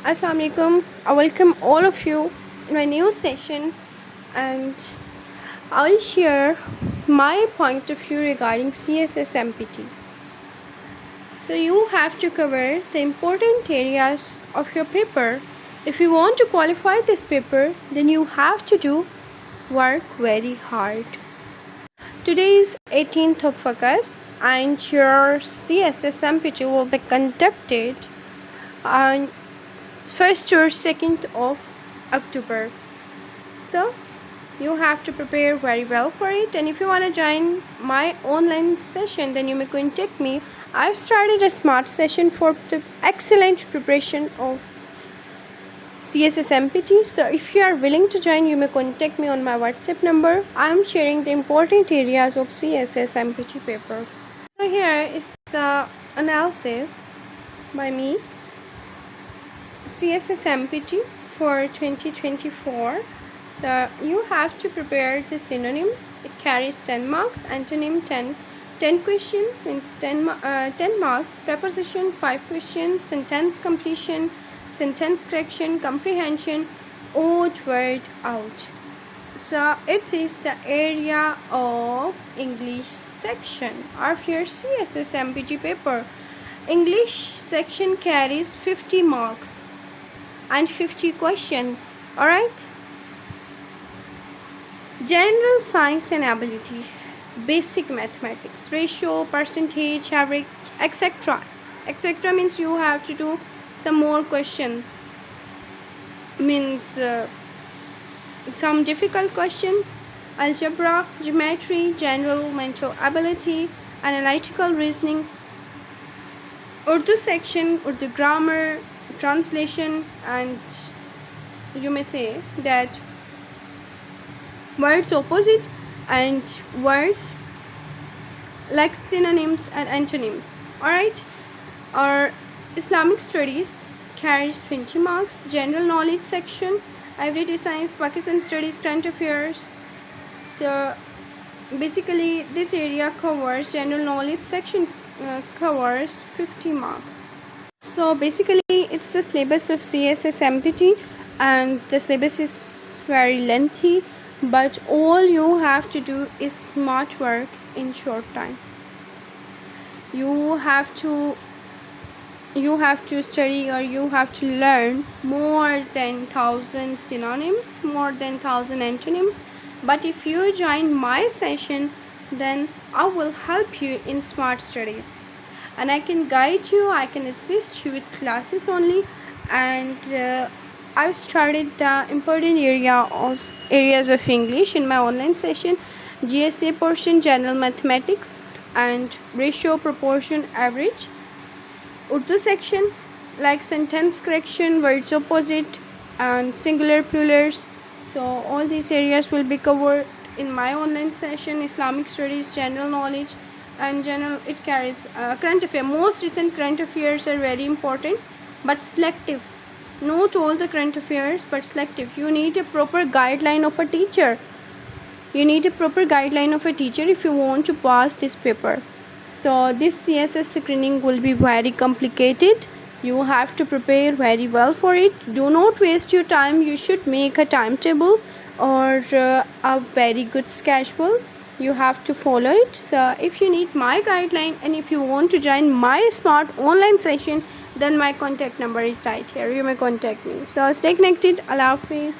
Assalamu alaikum. I welcome all of you in my new session, and I will share my point of view regarding CSS MPT. So you have to cover the important areas of your paper. If you want to qualify this paper, then you have to work very hard. Today is 18th of August and your CSS MPT will be conducted on 1st or 2nd of October. So you have to prepare very well for it, and if you want to join my online session, then you may contact me. I've started a smart session for the excellent preparation of CSS MPT. So if you are willing to join, you may contact me on my WhatsApp number. I'm sharing the important areas of CSS MPT paper. So here is the analysis by me. CSS MPT for 2024. So you have to prepare the synonyms. It carries 10 marks. Antonym 10 questions means 10 marks. Preposition 5 questions. Sentence completion, sentence correction, comprehension, odd word out. So it is the area of English section of your CSS MPT paper. English section carries 50 marks and 50 questions. Alright. General science and ability, basic mathematics, ratio, percentage, average, etc. Etc. means you have to do some more questions. Means some difficult questions. Algebra, geometry, general mental ability, analytical reasoning. Urdu section, Urdu grammar, translation, and you may say that words opposite and words like synonyms and antonyms. Alright. Our Islamic Studies carries 20 marks. General knowledge section, everyday science, Pakistan studies, current affairs. So basically this area covers, general knowledge section covers 50 marks. So basically it's the syllabus of CSS MPT, and the syllabus is very lengthy, but all you have to do is smart work in short time. You have to study, or you have to learn more than 1000 synonyms, more than 1000 antonyms. But if you join my session, then I will help you in smart studies, and I can guide you, I can assist you with classes only. And I've started the important areas of English in my online session. GSA portion, general mathematics and ratio, proportion, average. Urdu section like sentence correction, words opposite, and singular plurals. So all these areas will be covered in my online session. Islamic studies, general knowledge, and general, it carries current affair. Most recent current affairs are very important, but selective. Not all the current affairs, but selective. You need a proper guideline of a teacher. If you want to pass this paper. So this CSS screening will be very complicated. You have to prepare very well for it. Do not waste your time. You should make a timetable or a very good schedule. You have to follow it. So if you need my guideline, and if you want to join my smart online session, then my contact number is right here. You may contact me. So stay connected. Allah Hafiz.